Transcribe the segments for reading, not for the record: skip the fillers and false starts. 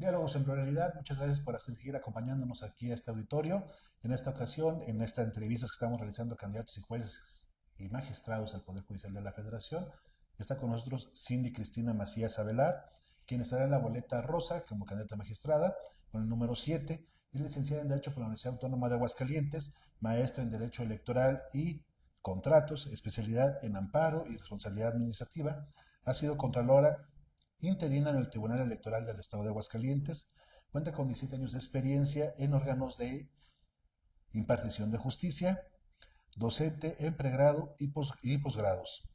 Diálogos en Pluralidad, muchas gracias por seguir acompañándonos aquí a este auditorio. En esta ocasión, en esta entrevista que estamos realizando a candidatos y jueces y magistrados al Poder Judicial de la Federación, está con nosotros Cindy Cristina Macías Avelar, quien estará en la boleta rosa como candidata magistrada, con el número 7, y licenciada en Derecho por la Universidad Autónoma de Aguascalientes, maestra en Derecho Electoral y Contratos, especialidad en Amparo y Responsabilidad Administrativa. Ha sido contralora interina en el Tribunal Electoral del Estado de Aguascalientes. Cuenta con 17 años de experiencia en órganos de impartición de justicia, docente en pregrado y posgrados.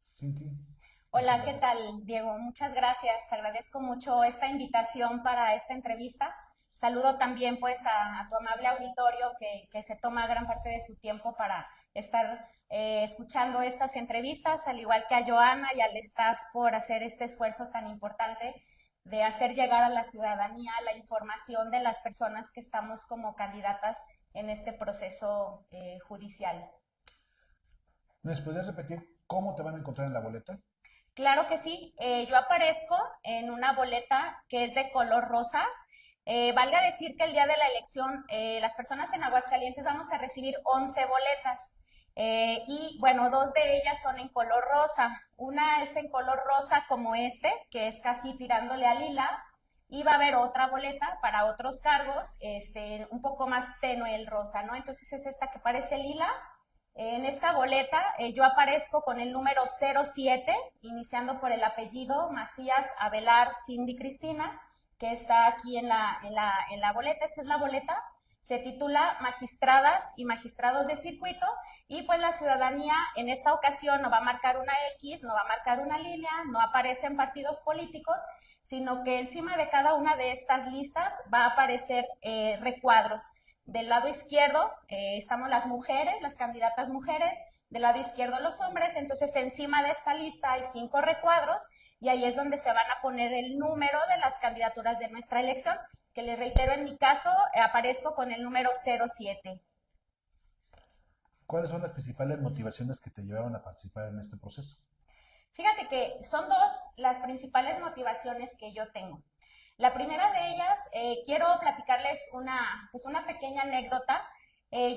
Cinti, muchas Hola, ¿qué gracias. tal, Diego? Muchas gracias. Agradezco mucho esta invitación para esta entrevista. Saludo también pues a tu amable auditorio que se toma gran parte de su tiempo para estar escuchando estas entrevistas, al igual que a Joana y al staff por hacer este esfuerzo tan importante de hacer llegar a la ciudadanía la información de las personas que estamos como candidatas en este proceso judicial. ¿Me podrías repetir cómo te van a encontrar en la boleta? Claro que sí, yo aparezco en una boleta que es de color rosa. Valga decir que el día de la elección las personas en Aguascalientes vamos a recibir 11 boletas y bueno, dos de ellas son en color rosa. Una es en color rosa como este, que es casi tirándole a lila, y va a haber otra boleta para otros cargos, un poco más tenue el rosa, ¿no? Entonces es esta que parece lila. En esta boleta yo aparezco con el número 07, iniciando por el apellido Macías Avelar Cindy Cristina, que está aquí en la boleta. Esta es la boleta. Se titula Magistradas y Magistrados de Circuito, y pues la ciudadanía en esta ocasión no va a marcar una X, no va a marcar una línea, no aparecen partidos políticos, sino que encima de cada una de estas listas va a aparecer recuadros. Del lado izquierdo estamos las mujeres, las candidatas mujeres, del lado izquierdo los hombres. Entonces encima de esta lista hay 5 recuadros y ahí es donde se van a poner el número de las candidaturas de nuestra elección, que les reitero, en mi caso aparezco con el número 07. ¿Cuáles son las principales motivaciones que te llevaron a participar en este proceso? Fíjate que son dos las principales motivaciones que yo tengo. La primera de ellas, quiero platicarles una pequeña anécdota.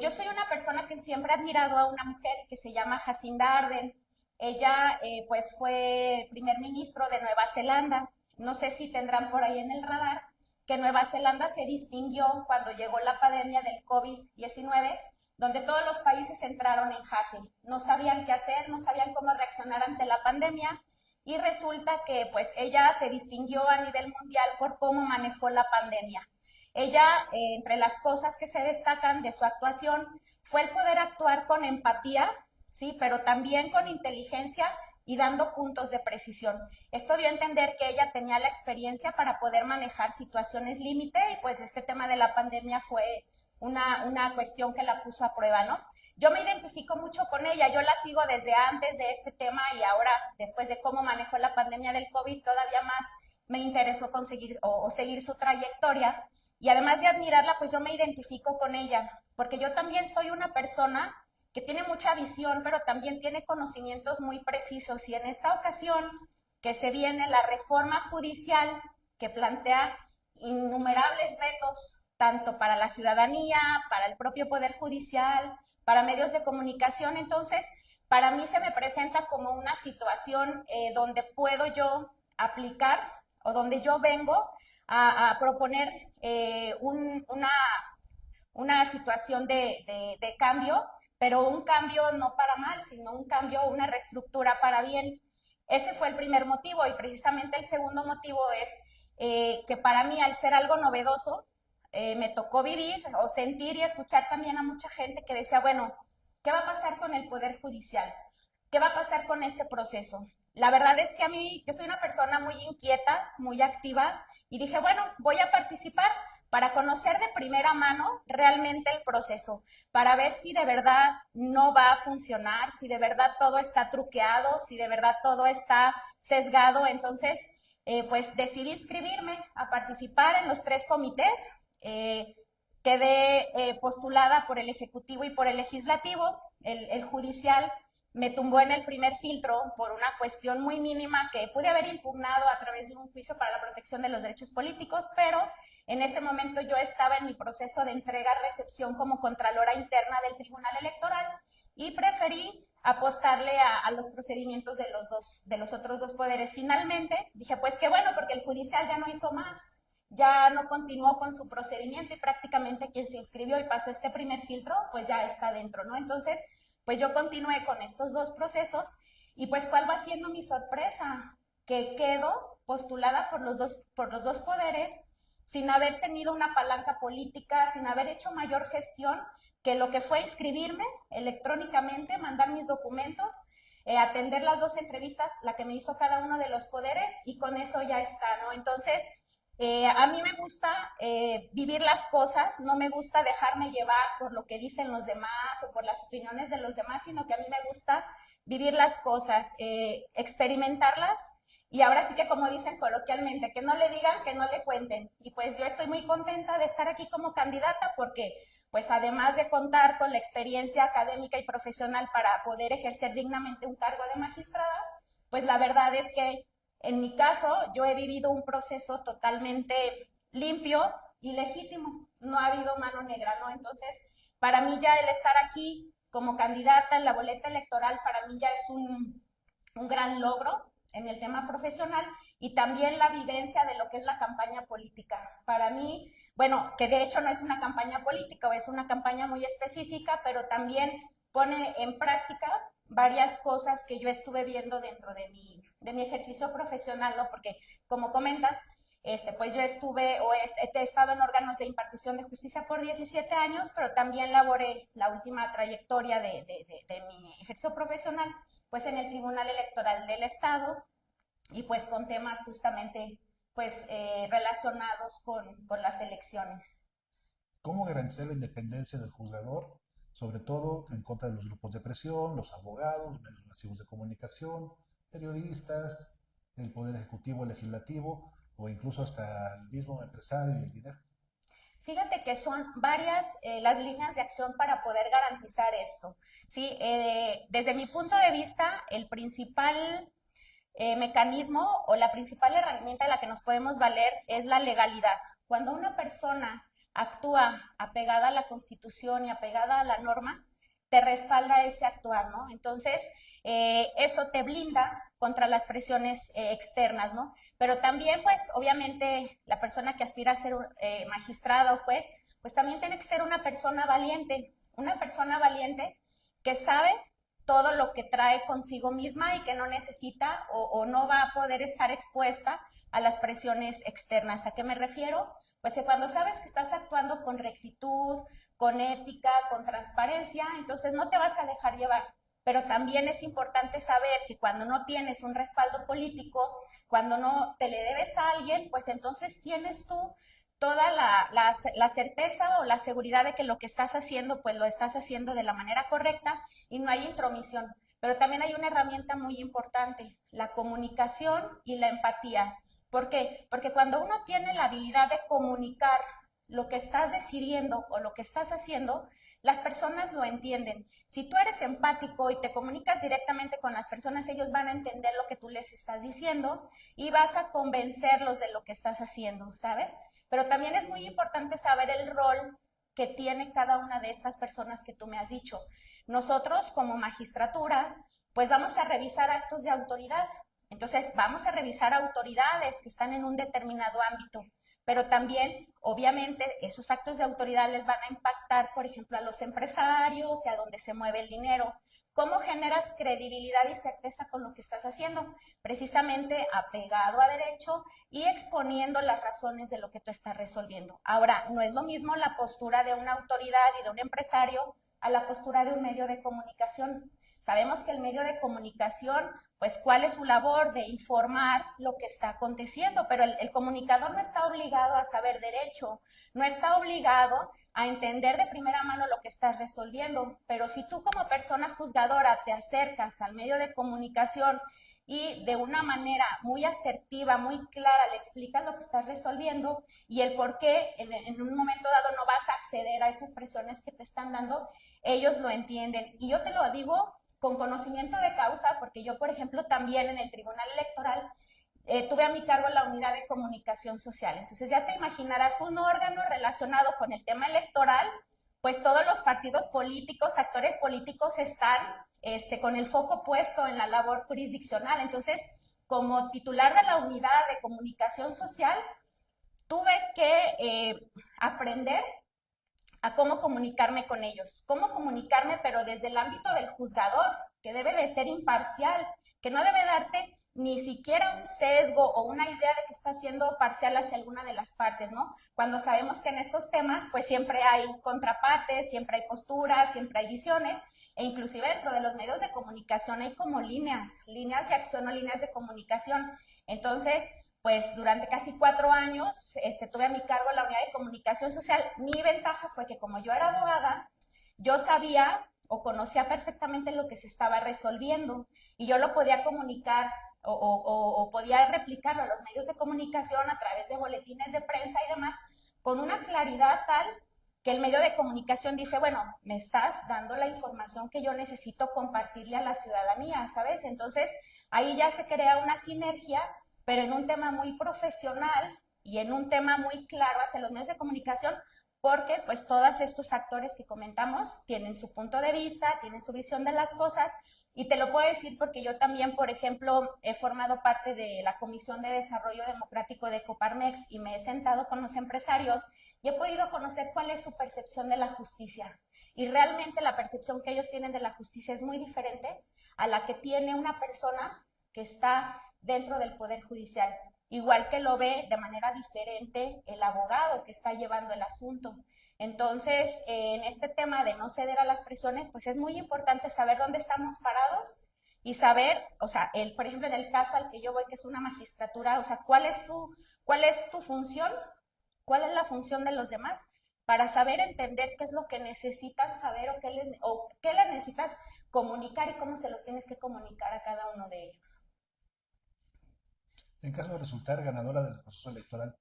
Yo soy una persona que siempre ha admirado a una mujer que se llama Jacinda Ardern. Ella pues fue primer ministro de Nueva Zelanda. No sé si tendrán por ahí en el radar que Nueva Zelanda se distinguió cuando llegó la pandemia del COVID-19, donde todos los países entraron en jaque. No sabían qué hacer, no sabían cómo reaccionar ante la pandemia, y resulta que pues ella se distinguió a nivel mundial por cómo manejó la pandemia. Ella, entre las cosas que se destacan de su actuación, fue el poder actuar con empatía, sí, pero también con inteligencia y dando puntos de precisión. Esto dio a entender que ella tenía la experiencia para poder manejar situaciones límite, y pues este tema de la pandemia fue una cuestión que la puso a prueba, ¿no? Yo me identifico mucho con ella, yo la sigo desde antes de este tema, y ahora, después de cómo manejó la pandemia del COVID, todavía más me interesó conseguir o seguir su trayectoria. Y además de admirarla, pues yo me identifico con ella, porque yo también soy una persona que tiene mucha visión, pero también tiene conocimientos muy precisos. Y en esta ocasión que se viene la reforma judicial, que plantea innumerables retos, tanto para la ciudadanía, para el propio Poder Judicial, para medios de comunicación. Entonces, para mí se me presenta como una situación donde puedo yo aplicar, o donde yo vengo a proponer una situación de cambio, pero un cambio no para mal, sino un cambio, una reestructura para bien. Ese fue el primer motivo, y precisamente el segundo motivo es que para mí, al ser algo novedoso, me tocó vivir o sentir y escuchar también a mucha gente que decía, bueno, ¿qué va a pasar con el Poder Judicial? ¿Qué va a pasar con este proceso? La verdad es que a mí, yo soy una persona muy inquieta, muy activa, y dije, bueno, voy a participar para conocer de primera mano realmente el proceso, para ver si de verdad no va a funcionar, si de verdad todo está truqueado, si de verdad todo está sesgado. Entonces, pues decidí inscribirme a participar en los 3 comités. Quedé postulada por el Ejecutivo y por el Legislativo. El judicial me tumbó en el primer filtro por una cuestión muy mínima que pude haber impugnado a través de un juicio para la protección de los derechos políticos, pero en ese momento yo estaba en mi proceso de entrega-recepción como Contralora Interna del Tribunal Electoral y preferí apostarle a los procedimientos de los otros dos poderes. Finalmente dije, pues qué bueno, porque el judicial ya no hizo más, ya no continuó con su procedimiento y prácticamente quien se inscribió y pasó este primer filtro, pues ya está dentro, ¿no? Entonces, pues yo continué con estos dos procesos y pues ¿cuál va siendo mi sorpresa? Que quedo postulada por los dos poderes sin haber tenido una palanca política, sin haber hecho mayor gestión que lo que fue inscribirme electrónicamente, mandar mis documentos, atender las dos entrevistas, la que me hizo cada uno de los poderes y con eso ya está, ¿no? Entonces, a mí me gusta vivir las cosas, no me gusta dejarme llevar por lo que dicen los demás o por las opiniones de los demás, sino que a mí me gusta vivir las cosas, experimentarlas y ahora sí que como dicen coloquialmente, que no le digan, que no le cuenten. Y pues yo estoy muy contenta de estar aquí como candidata porque pues además de contar con la experiencia académica y profesional para poder ejercer dignamente un cargo de magistrada, pues la verdad es que en mi caso, yo he vivido un proceso totalmente limpio y legítimo. No ha habido mano negra, ¿no? Entonces, para mí ya el estar aquí como candidata en la boleta electoral, para mí ya es un gran logro en el tema profesional y también la vivencia de lo que es la campaña política. Para mí, bueno, que de hecho no es una campaña política o es una campaña muy específica, pero también pone en práctica varias cosas que yo estuve viendo dentro de mi ejercicio profesional, ¿no? Porque, como comentas, pues yo estuve o he estado en órganos de impartición de justicia por 17 años, pero también laboré la última trayectoria de mi ejercicio profesional, pues en el Tribunal Electoral del Estado y pues con temas justamente pues relacionados con las elecciones. ¿Cómo garantizar la independencia del juzgador, sobre todo en contra de los grupos de presión, los abogados, los medios masivos de comunicación, periodistas, el poder ejecutivo, legislativo o incluso hasta el mismo empresario y el dinero? Fíjate que son varias las líneas de acción para poder garantizar esto. Sí, desde mi punto de vista, el principal mecanismo o la principal herramienta en la que nos podemos valer es la legalidad. Cuando una persona actúa apegada a la Constitución y apegada a la norma, te respalda ese actuar, ¿no? Entonces, eso te blinda contra las presiones externas, ¿no? Pero también, pues, obviamente, la persona que aspira a ser magistrada o juez, pues también tiene que ser una persona valiente que sabe todo lo que trae consigo misma y que no necesita o no va a poder estar expuesta a las presiones externas. ¿A qué me refiero? Pues que cuando sabes que estás actuando con rectitud, con ética, con transparencia, entonces no te vas a dejar llevar. Pero también es importante saber que cuando no tienes un respaldo político, cuando no te le debes a alguien, pues entonces tienes tú toda la certeza o la seguridad de que lo que estás haciendo, pues lo estás haciendo de la manera correcta y no hay intromisión. Pero también hay una herramienta muy importante, la comunicación y la empatía. ¿Por qué? Porque cuando uno tiene la habilidad de comunicar lo que estás decidiendo o lo que estás haciendo, las personas lo entienden. Si tú eres empático y te comunicas directamente con las personas, ellos van a entender lo que tú les estás diciendo y vas a convencerlos de lo que estás haciendo, ¿sabes? Pero también es muy importante saber el rol que tiene cada una de estas personas que tú me has dicho. Nosotros, como magistraturas, pues vamos a revisar actos de autoridad. Entonces, vamos a revisar autoridades que están en un determinado ámbito, pero también, obviamente, esos actos de autoridad les van a impactar, por ejemplo, a los empresarios y a donde se mueve el dinero. ¿Cómo generas credibilidad y certeza con lo que estás haciendo? Precisamente apegado a derecho y exponiendo las razones de lo que tú estás resolviendo. Ahora, no es lo mismo la postura de una autoridad y de un empresario a la postura de un medio de comunicación. Sabemos que el medio de comunicación, pues, ¿cuál es su labor? De informar lo que está aconteciendo, pero el comunicador no está obligado a saber derecho, no está obligado a entender de primera mano lo que estás resolviendo, pero si tú como persona juzgadora te acercas al medio de comunicación y de una manera muy asertiva, muy clara, le explicas lo que estás resolviendo y el por qué en un momento dado no vas a acceder a esas presiones que te están dando, ellos lo entienden. Y yo te lo digo con conocimiento de causa, porque yo, por ejemplo, también en el Tribunal Electoral tuve a mi cargo la unidad de comunicación social. Entonces ya te imaginarás un órgano relacionado con el tema electoral, pues todos los partidos políticos, actores políticos están con el foco puesto en la labor jurisdiccional. Entonces, como titular de la unidad de comunicación social, tuve que aprender a cómo comunicarme con ellos, cómo comunicarme, pero desde el ámbito del juzgador, que debe de ser imparcial, que no debe darte ni siquiera un sesgo o una idea de que está siendo parcial hacia alguna de las partes, ¿no? Cuando sabemos que en estos temas, pues siempre hay contrapartes, siempre hay posturas, siempre hay visiones, e inclusive dentro de los medios de comunicación hay como líneas de acción o líneas de comunicación. Entonces, pues durante casi 4 años tuve a mi cargo la unidad de comunicación social. Mi ventaja fue que como yo era abogada, yo sabía o conocía perfectamente lo que se estaba resolviendo y yo lo podía comunicar o podía replicarlo a los medios de comunicación a través de boletines de prensa y demás con una claridad tal que el medio de comunicación dice, bueno, me estás dando la información que yo necesito compartirle a la ciudadanía, ¿sabes? Entonces ahí ya se crea una sinergia, pero en un tema muy profesional y en un tema muy claro hacia los medios de comunicación, porque pues todos estos actores que comentamos tienen su punto de vista, tienen su visión de las cosas, y te lo puedo decir porque yo también, por ejemplo, he formado parte de la Comisión de Desarrollo Democrático de Coparmex y me he sentado con los empresarios y he podido conocer cuál es su percepción de la justicia. Y realmente la percepción que ellos tienen de la justicia es muy diferente a la que tiene una persona que está dentro del Poder Judicial, igual que lo ve de manera diferente el abogado que está llevando el asunto. Entonces, en este tema de no ceder a las presiones, pues es muy importante saber dónde estamos parados y saber, o sea, por ejemplo, en el caso al que yo voy, que es una magistratura, o sea, cuál es tu función, cuál es la función de los demás, para saber entender qué es lo que necesitan saber o qué les necesitas comunicar y cómo se los tienes que comunicar a cada uno de ellos. En caso de resultar ganadora del proceso electoral,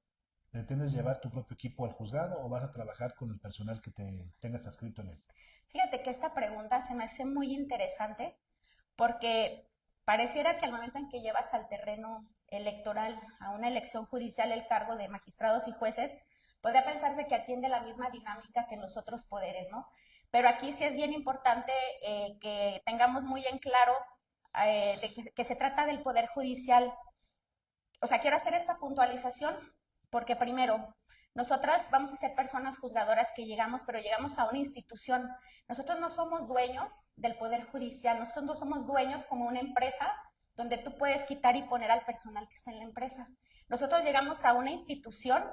¿pretendes llevar tu propio equipo al juzgado o vas a trabajar con el personal que te tengas adscrito en él? Fíjate que esta pregunta se me hace muy interesante porque pareciera que al momento en que llevas al terreno electoral, a una elección judicial, el cargo de magistrados y jueces, podría pensarse que atiende la misma dinámica que en los otros poderes, ¿no? Pero aquí sí es bien importante que tengamos muy en claro que se trata del poder judicial. O sea, quiero hacer esta puntualización porque primero, nosotras vamos a ser personas juzgadoras que llegamos, pero llegamos a una institución. Nosotros no somos dueños del Poder Judicial, nosotros no somos dueños como una empresa donde tú puedes quitar y poner al personal que está en la empresa. Nosotros llegamos a una institución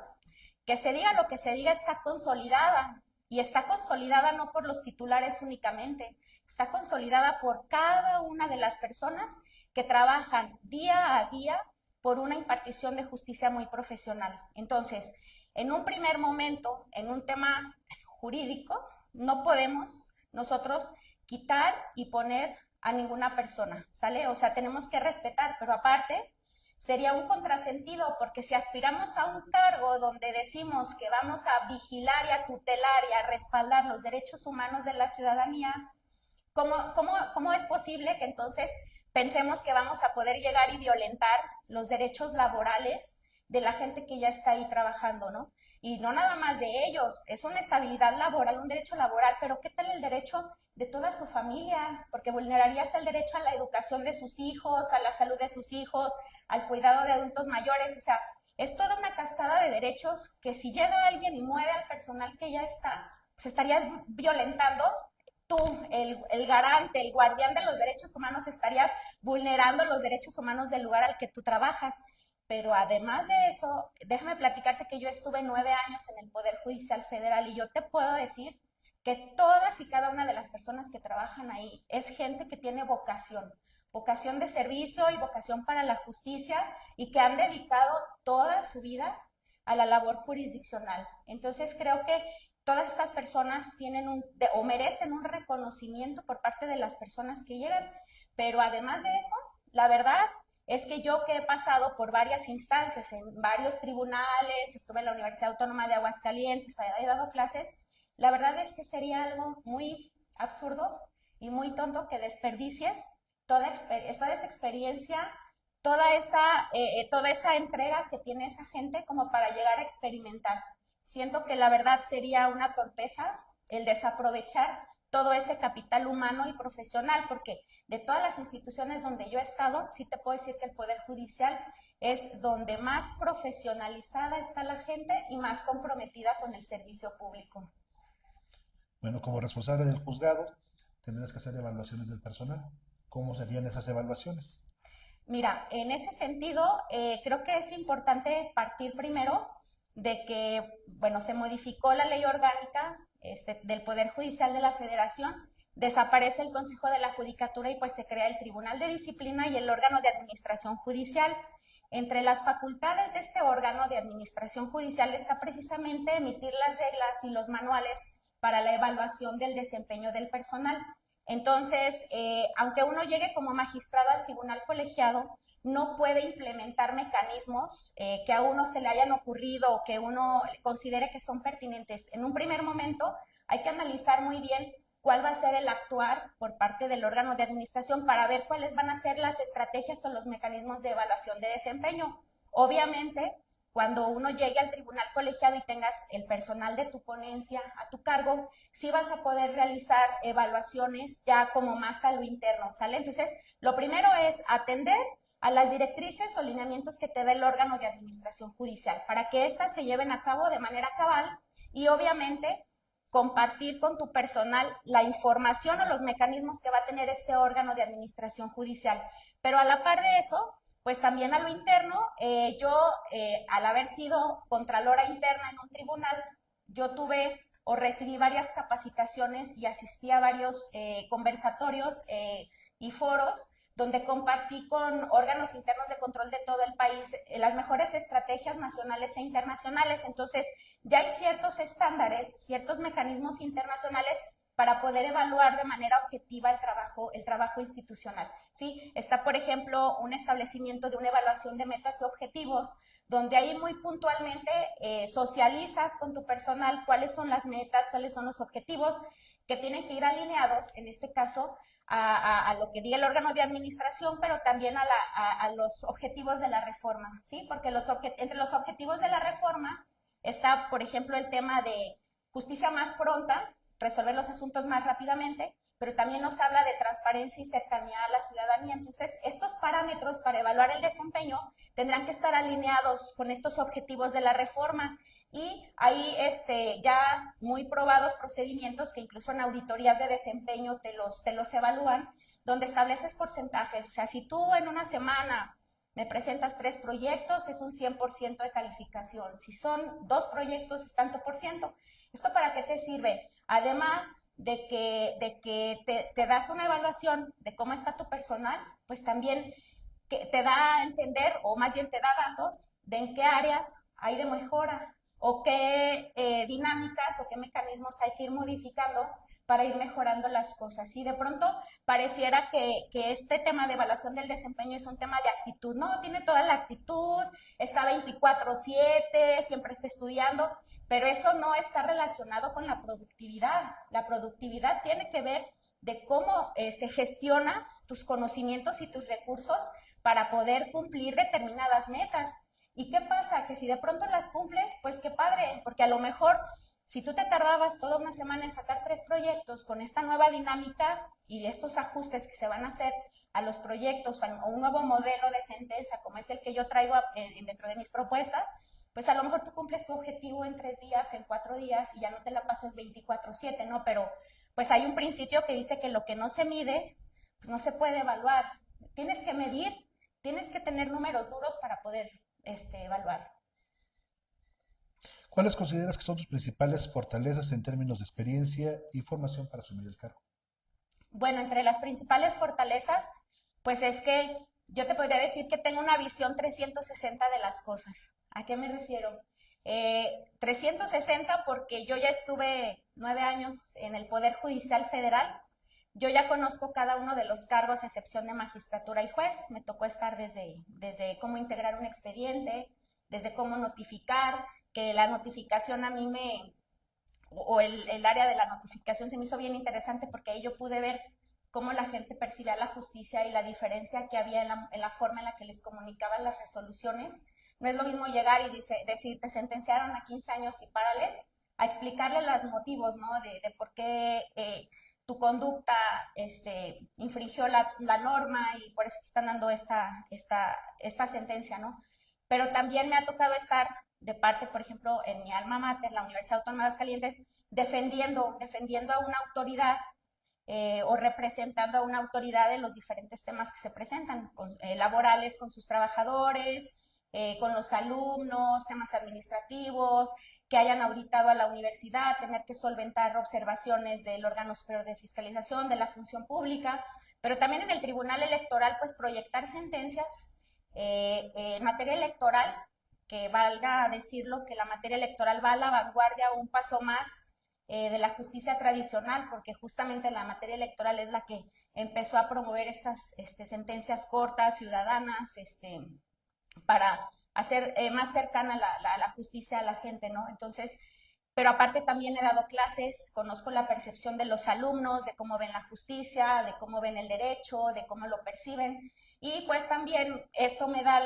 que se diga lo que se diga está consolidada y está consolidada no por los titulares únicamente, está consolidada por cada una de las personas que trabajan día a día por una impartición de justicia muy profesional. Entonces, en un primer momento, en un tema jurídico, no podemos nosotros quitar y poner a ninguna persona, ¿sale? O sea, tenemos que respetar, pero aparte sería un contrasentido porque si aspiramos a un cargo donde decimos que vamos a vigilar y a tutelar y a respaldar los derechos humanos de la ciudadanía, ¿cómo es posible que entonces pensemos que vamos a poder llegar y violentar los derechos laborales de la gente que ya está ahí trabajando, ¿no? Y no nada más de ellos, es una estabilidad laboral, un derecho laboral, pero ¿qué tal el derecho de toda su familia? Porque vulnerarías el derecho a la educación de sus hijos, a la salud de sus hijos, al cuidado de adultos mayores, o sea, es toda una cascada de derechos que si llega alguien y mueve al personal que ya está, pues estarías violentando tú, el garante, el guardián de los derechos humanos, estarías vulnerando los derechos humanos del lugar al que tú trabajas. Pero además de eso, déjame platicarte que yo estuve 9 años en el Poder Judicial Federal y yo te puedo decir que todas y cada una de las personas que trabajan ahí es gente que tiene vocación de servicio y vocación para la justicia y que han dedicado toda su vida a la labor jurisdiccional. Entonces creo que todas estas personas tienen o merecen un reconocimiento por parte de las personas que llegan, pero además de eso, la verdad es que yo que he pasado por varias instancias, en varios tribunales, estuve en la Universidad Autónoma de Aguascalientes, he dado clases, la verdad es que sería algo muy absurdo y muy tonto que desperdicies toda esa experiencia, toda esa entrega que tiene esa gente como para llegar a experimentar. Siento que la verdad sería una torpeza el desaprovechar todo ese capital humano y profesional, porque de todas las instituciones donde yo he estado, sí te puedo decir que el Poder Judicial es donde más profesionalizada está la gente y más comprometida con el servicio público. Bueno, como responsable del juzgado, tendrás que hacer evaluaciones del personal. ¿Cómo serían esas evaluaciones? Mira, en ese sentido, creo que es importante partir primero de que, bueno, se modificó la ley orgánica del Poder Judicial de la Federación, desaparece el Consejo de la Judicatura y pues se crea el Tribunal de Disciplina y el órgano de administración judicial. Entre las facultades de este órgano de administración judicial está precisamente emitir las reglas y los manuales para la evaluación del desempeño del personal. Entonces, aunque uno llegue como magistrado al tribunal colegiado, no puede implementar mecanismos que a uno se le hayan ocurrido o que uno considere que son pertinentes. En un primer momento hay que analizar muy bien cuál va a ser el actuar por parte del órgano de administración para ver cuáles van a ser las estrategias o los mecanismos de evaluación de desempeño. Obviamente, cuando uno llegue al tribunal colegiado y tengas el personal de tu ponencia a tu cargo, sí vas a poder realizar evaluaciones ya como más a lo interno, ¿sale? Entonces, lo primero es atender a las directrices o lineamientos que te dé el órgano de administración judicial para que éstas se lleven a cabo de manera cabal y obviamente compartir con tu personal la información o los mecanismos que va a tener este órgano de administración judicial. Pero a la par de eso, pues también a lo interno, al haber sido contralora interna en un tribunal, yo tuve o recibí varias capacitaciones y asistí a varios conversatorios y foros donde compartí con órganos internos de control de todo el país las mejores estrategias nacionales e internacionales. Entonces, ya hay ciertos estándares, ciertos mecanismos internacionales para poder evaluar de manera objetiva el trabajo institucional. ¿Sí? Está, por ejemplo, un establecimiento de una evaluación de metas y objetivos, donde ahí muy puntualmente socializas con tu personal cuáles son las metas, cuáles son los objetivos que tienen que ir alineados, en este caso, a lo que diga el órgano de administración, pero también a los objetivos de la reforma, ¿sí? Porque entre los objetivos de la reforma está, por ejemplo, el tema de justicia más pronta, resolver los asuntos más rápidamente, pero también nos habla de transparencia y cercanía a la ciudadanía. Entonces, estos parámetros para evaluar el desempeño tendrán que estar alineados con estos objetivos de la reforma. Y hay ya muy probados procedimientos que incluso en auditorías de desempeño te los evalúan, donde estableces porcentajes. O sea, si tú en una semana me presentas 3 proyectos, es un 100% de calificación. Si son 2 proyectos, es tanto por ciento. ¿Esto para qué te sirve? Además de que te das una evaluación de cómo está tu personal, pues también que te da a entender, o más bien te da datos de en qué áreas hay de mejora o qué dinámicas o qué mecanismos hay que ir modificando para ir mejorando las cosas. Y de pronto pareciera que este tema de evaluación del desempeño es un tema de actitud. No, tiene toda la actitud, está 24/7, siempre está estudiando, pero eso no está relacionado con la productividad. La productividad tiene que ver de cómo gestionas tus conocimientos y tus recursos para poder cumplir determinadas metas. ¿Y qué pasa? Que si de pronto las cumples, pues qué padre, porque a lo mejor si tú te tardabas toda una semana en sacar 3 proyectos con esta nueva dinámica y estos ajustes que se van a hacer a los proyectos o un nuevo modelo de sentencia como es el que yo traigo dentro de mis propuestas, pues a lo mejor tú cumples tu objetivo en 3 días, en 4 días y ya no te la pases 24/7, ¿no? Pero pues hay un principio que dice que lo que no se mide, pues no se puede evaluar. Tienes que medir, tienes que tener números duros para poder evaluar. ¿Cuáles consideras que son tus principales fortalezas en términos de experiencia y formación para asumir el cargo? Bueno, entre las principales fortalezas, pues es que yo te podría decir que tengo una visión 360 de las cosas. ¿A qué me refiero? 360 porque yo ya estuve 9 años en el Poder Judicial Federal. Yo ya conozco cada uno de los cargos, a excepción de magistratura y juez. Me tocó estar desde cómo integrar un expediente, desde cómo notificar, que la notificación a mí el área de la notificación se me hizo bien interesante porque ahí yo pude ver cómo la gente percibía la justicia y la diferencia que había en la forma en la que les comunicaban las resoluciones. No es lo mismo llegar y decir, te sentenciaron a 15 años y párale, a explicarle los motivos, ¿no? De por qué tu conducta infringió la norma y por eso te están dando esta sentencia, ¿no? Pero también me ha tocado estar de parte, por ejemplo, en mi alma mater, la Universidad Autónoma de Aguascalientes, defendiendo a una autoridad o representando a una autoridad en los diferentes temas que se presentan, laborales con sus trabajadores, con los alumnos, temas administrativos, que hayan auditado a la universidad, tener que solventar observaciones del órgano superior de fiscalización, de la función pública, pero también en el Tribunal Electoral, pues proyectar sentencias en materia electoral, que valga decirlo, que la materia electoral va a la vanguardia un paso más de la justicia tradicional, porque justamente la materia electoral es la que empezó a promover estas sentencias cortas, ciudadanas, para hacer más cercana la justicia a la gente, ¿no? Entonces, pero aparte también he dado clases, conozco la percepción de los alumnos, de cómo ven la justicia, de cómo ven el derecho, de cómo lo perciben, y pues también esto me da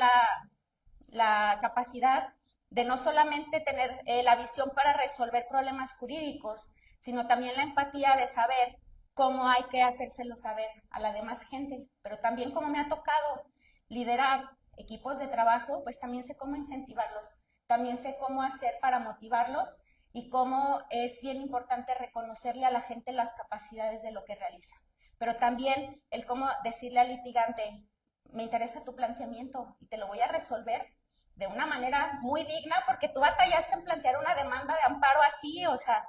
la capacidad de no solamente tener la visión para resolver problemas jurídicos, sino también la empatía de saber cómo hay que hacérselo saber a la demás gente, pero también como me ha tocado liderar equipos de trabajo, pues también sé cómo incentivarlos, también sé cómo hacer para motivarlos y cómo es bien importante reconocerle a la gente las capacidades de lo que realiza. Pero también el cómo decirle al litigante, me interesa tu planteamiento y te lo voy a resolver de una manera muy digna porque tú batallaste en plantear una demanda de amparo así, o sea,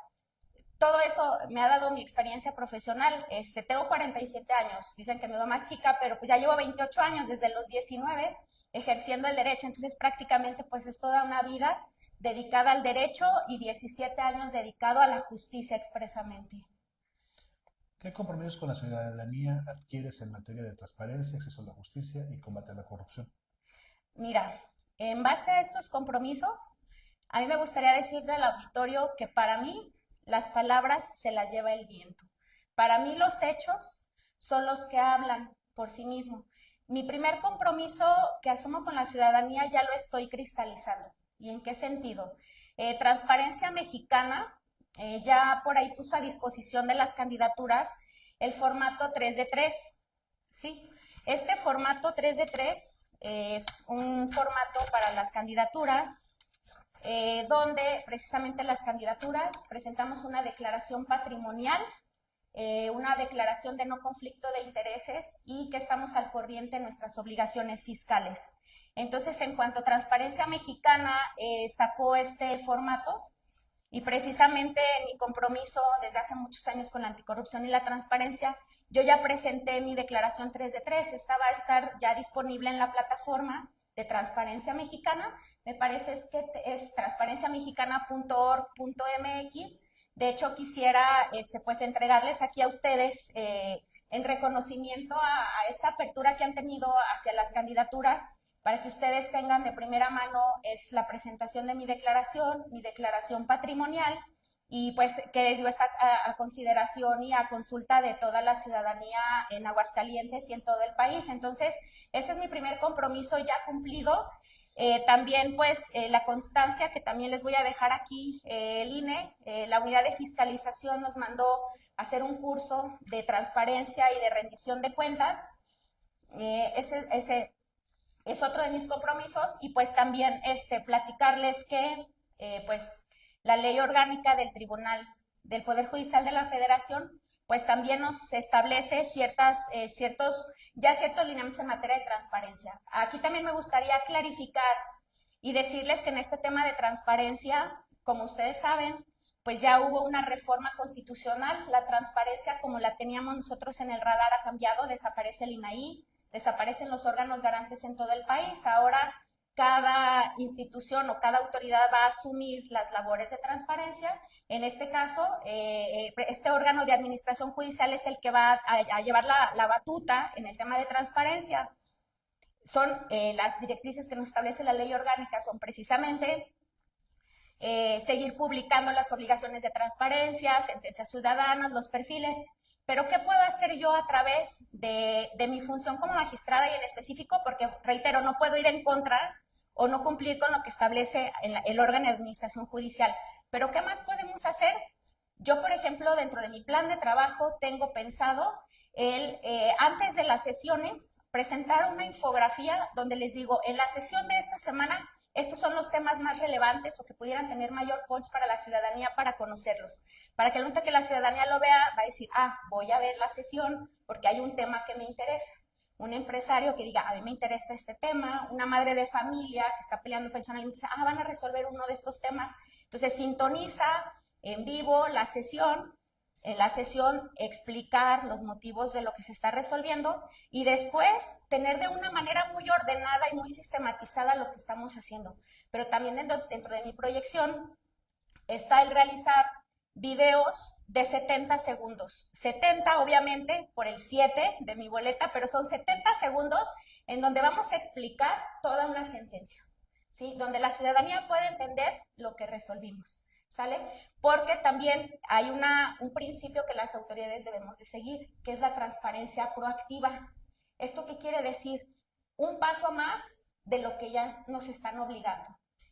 todo eso me ha dado mi experiencia profesional. Tengo 47 años, dicen que me veo más chica, pero pues ya llevo 28 años, desde los 19, ejerciendo el derecho, entonces prácticamente pues es toda una vida dedicada al derecho y 17 años dedicado a la justicia expresamente. ¿Qué compromisos con la ciudadanía adquieres en materia de transparencia, acceso a la justicia y combate a la corrupción? Mira, en base a estos compromisos, a mí me gustaría decirle al auditorio que para mí las palabras se las lleva el viento. Para mí los hechos son los que hablan por sí mismos. Mi primer compromiso que asumo con la ciudadanía ya lo estoy cristalizando. ¿Y en qué sentido? Transparencia Mexicana ya por ahí puso a disposición de las candidaturas el formato 3 de 3, ¿sí? Este formato 3 de 3 es un formato para las candidaturas donde precisamente las candidaturas presentamos una declaración patrimonial, una declaración de no conflicto de intereses y que estamos al corriente en nuestras obligaciones fiscales. Entonces, en cuanto a Transparencia Mexicana sacó este formato y precisamente mi compromiso desde hace muchos años con la anticorrupción y la transparencia, yo ya presenté mi declaración 3 de 3, esta va a estar ya disponible en la plataforma de Transparencia Mexicana, me parece que es transparenciamexicana.org.mx. De hecho, quisiera pues entregarles aquí a ustedes en reconocimiento a esta apertura que han tenido hacia las candidaturas, para que ustedes tengan de primera mano es la presentación de mi declaración patrimonial, y pues que está a consideración y a consulta de toda la ciudadanía en Aguascalientes y en todo el país. Entonces, ese es mi primer compromiso ya cumplido. También pues la constancia que también les voy a dejar aquí, el INE, la unidad de fiscalización nos mandó a hacer un curso de transparencia y de rendición de cuentas. Ese es otro de mis compromisos, y pues también platicarles que pues la ley orgánica del Tribunal del Poder Judicial de la Federación pues también nos establece ciertos lineamientos en materia de transparencia. Aquí también me gustaría clarificar y decirles que en este tema de transparencia, como ustedes saben, pues ya hubo una reforma constitucional. La transparencia como la teníamos nosotros en el radar ha cambiado, desaparece el INAI, desaparecen los órganos garantes en todo el país. Ahora cada institución o cada autoridad va a asumir las labores de transparencia. En este caso, este órgano de administración judicial es el que va a llevar la batuta en el tema de transparencia. Son las directrices que nos establece la ley orgánica, son precisamente seguir publicando las obligaciones de transparencia, sentencias ciudadanas, los perfiles, pero ¿qué puedo hacer yo a través de mi función como magistrada y en específico? Porque, reitero, no puedo ir en contra o no cumplir con lo que establece el órgano de administración judicial. Pero ¿qué más podemos hacer? Yo, por ejemplo, dentro de mi plan de trabajo tengo pensado antes de las sesiones, presentar una infografía donde les digo, en la sesión de esta semana, estos son los temas más relevantes o que pudieran tener mayor punch para la ciudadanía para conocerlos. Para que el momento que la ciudadanía lo vea, va a decir, voy a ver la sesión porque hay un tema que me interesa. Un empresario que diga, a mí me interesa este tema, una madre de familia que está peleando pensión y dice, van a resolver uno de estos temas. Entonces, sintoniza en vivo la sesión, en la sesión explicar los motivos de lo que se está resolviendo y después tener de una manera muy ordenada y muy sistematizada lo que estamos haciendo. Pero también dentro de mi proyección está el realizar videos de 70 segundos. 70 obviamente por el 7 de mi boleta, pero son 70 segundos en donde vamos a explicar toda una sentencia, ¿sí? Donde la ciudadanía puede entender lo que resolvimos. ¿Sale? Porque también hay un principio que las autoridades debemos de seguir, que es la transparencia proactiva. ¿Esto qué quiere decir? Un paso más de lo que ya nos están obligando.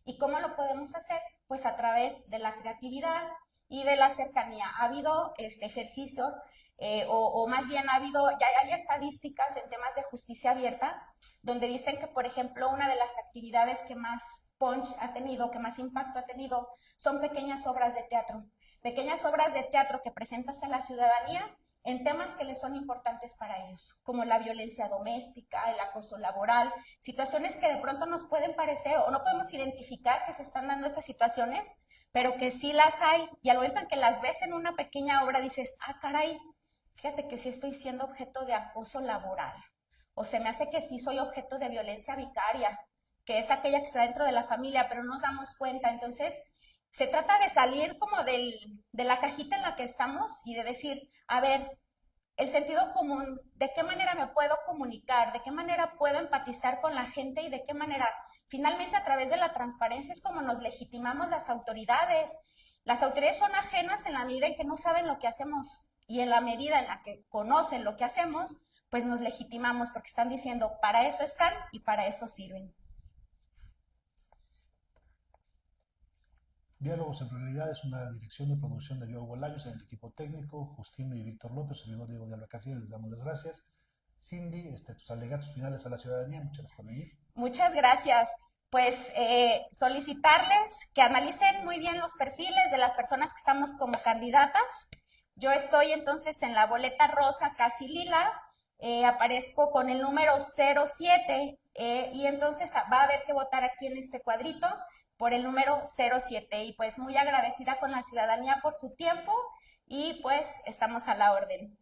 ¿Y cómo lo podemos hacer? Pues a través de la creatividad y de la cercanía. Ha habido ejercicios, o más bien ya hay estadísticas en temas de justicia abierta, donde dicen que, por ejemplo, una de las actividades que más punch ha tenido, que más impacto ha tenido, son pequeñas obras de teatro. Pequeñas obras de teatro que presentas a la ciudadanía en temas que les son importantes para ellos, como la violencia doméstica, el acoso laboral, situaciones que de pronto nos pueden parecer o no podemos identificar que se están dando estas situaciones, pero que sí las hay. Y al momento en que las ves en una pequeña obra dices, caray, fíjate que sí estoy siendo objeto de acoso laboral. O se me hace que sí soy objeto de violencia vicaria, que es aquella que está dentro de la familia, pero no nos damos cuenta. Entonces, se trata de salir como de la cajita en la que estamos y de decir, a ver, el sentido común, ¿de qué manera me puedo comunicar? ¿De qué manera puedo empatizar con la gente? Y de qué manera, finalmente, a través de la transparencia es como nos legitimamos las autoridades. Las autoridades son ajenas en la medida en que no saben lo que hacemos y en la medida en la que conocen lo que hacemos, pues nos legitimamos porque están diciendo, para eso están y para eso sirven. Diálogos en Realidad es una dirección y producción de Diego Bolaños en el equipo técnico, Justino y Víctor López, servidor Diego de Alba Casillas, les damos las gracias. Cindy, tus alegatos finales a la ciudadanía, muchas gracias por venir. Muchas gracias. Pues solicitarles que analicen muy bien los perfiles de las personas que estamos como candidatas. Yo estoy entonces en la boleta rosa casi lila, aparezco con el número 07 y entonces va a haber que votar aquí en este cuadrito por el número 07 y pues muy agradecida con la ciudadanía por su tiempo y pues estamos a la orden.